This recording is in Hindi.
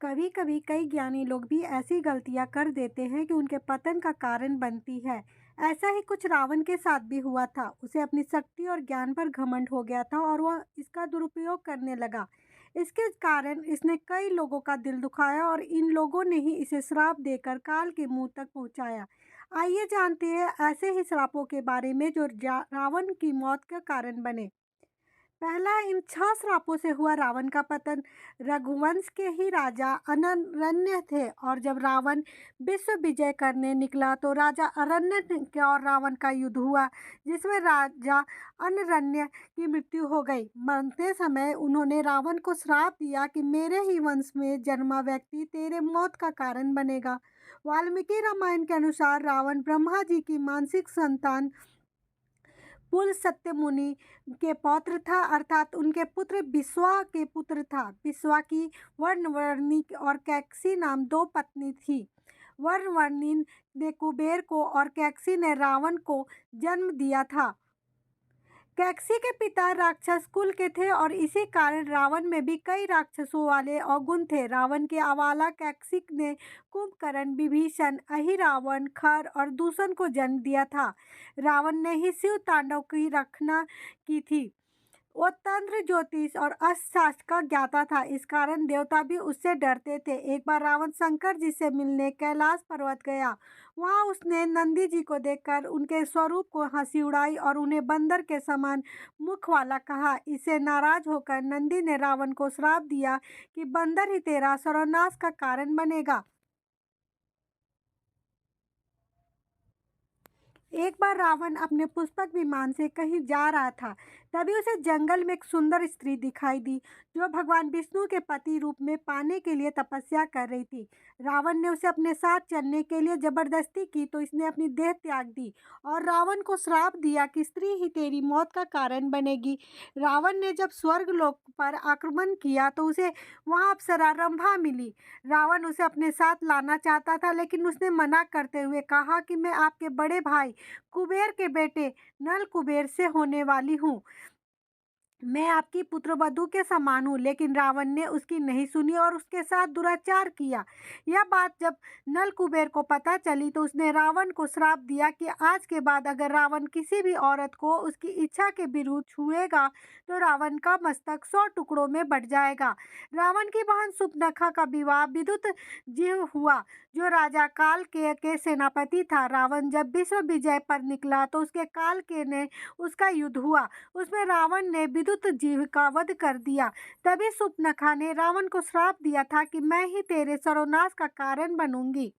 कभी कभी कई ज्ञानी लोग भी ऐसी गलतियां कर देते हैं कि उनके पतन का कारण बनती है। ऐसा ही कुछ रावण के साथ भी हुआ था। उसे अपनी शक्ति और ज्ञान पर घमंड हो गया था और वह इसका दुरुपयोग करने लगा। इसके कारण इसने कई लोगों का दिल दुखाया और इन लोगों ने ही इसे श्राप देकर काल के मुंह तक पहुंचाया। आइए जानते हैं ऐसे ही श्रापों के बारे में जो रावण की मौत का कारण बने। पहला इन 6 श्रापों से हुआ रावण का पतन। रघुवंश के ही राजा अनरण्य थे और जब रावण विश्व विजय करने निकला तो राजा अरण्य के और रावण का युद्ध हुआ, जिसमें राजा अनरण्य की मृत्यु हो गई। मरते समय उन्होंने रावण को श्राप दिया कि मेरे ही वंश में जन्मा व्यक्ति तेरे मौत का कारण बनेगा। वाल्मीकि रामायण के अनुसार रावण ब्रह्मा जी की मानसिक संतान पुल सत्य मुनि के पौत्र था, अर्थात उनके पुत्र विश्वा के पुत्र था। विश्वा की वर्णवर्णी और कैकसी नाम 2 पत्नी थी। वर्णवर्णी ने कुबेर को और कैकसी ने रावण को जन्म दिया था। कैकसी के पिता राक्षस कुल के थे और इसी कारण रावण में भी कई राक्षसों वाले अवगुण थे। रावण के आवाला कैकसी ने कुंभकर्ण, विभीषण, अहिरावण, खर और दूषण को जन्म दिया था। रावण ने ही शिव तांडव की रचना की थी। वो तंत्र, ज्योतिष और अर्थशास्त्र का ज्ञाता था, इस कारण देवता भी उससे डरते थे। एक बार रावण शंकर जी से मिलने कैलाश पर्वत गया। वहां उसने नंदी जी को देखकर उनके स्वरूप को हंसी उड़ाई और उन्हें बंदर के समान मुख वाला कहा। इससे नाराज होकर नंदी ने रावण को श्राप दिया कि बंदर ही तेरा सर्वनाश का कारण बनेगा। एक बार रावण अपने पुष्पक विमान से कहीं जा रहा था। तभी उसे जंगल में एक सुंदर स्त्री दिखाई दी जो भगवान विष्णु के पति रूप में पाने के लिए तपस्या कर रही थी। रावण ने उसे अपने साथ चलने के लिए जबरदस्ती की तो इसने अपनी देह त्याग दी और रावण को श्राप दिया कि स्त्री ही तेरी मौत का कारण बनेगी। रावण ने जब स्वर्ग लोक पर आक्रमण किया तो उसे वहां अप्सरा रंभा मिली। रावण उसे अपने साथ लाना चाहता था, लेकिन उसने मना करते हुए कहा कि मैं आपके बड़े भाई कुबेर के बेटे नल कुबेर से होने वाली हूँ। मैं आपकी पुत्रवधू के समान हूँ। लेकिन रावण ने उसकी नहीं सुनी और उसके साथ दुराचार किया। यह बात जब नल कुबेर को पता चली तो उसने रावण को श्राप दिया कि आज के बाद अगर रावण किसी भी औरत को उसकी इच्छा के विरुद्ध छुएगा तो रावण का मस्तक 100 टुकड़ों में बट जाएगा। रावण की बहन सुपनखा का विवाह विद्युत जीव हुआ, जो राजा काल के सेनापति था। रावण जब विश्व विजय पर निकला तो उसके काल के ने उसका युद्ध हुआ। उसमें रावण ने विद्युत जीव का वध कर दिया। तभी सुपनखा ने रावण को श्राप दिया था कि मैं ही तेरे सर्वनाश का कारण बनूंगी।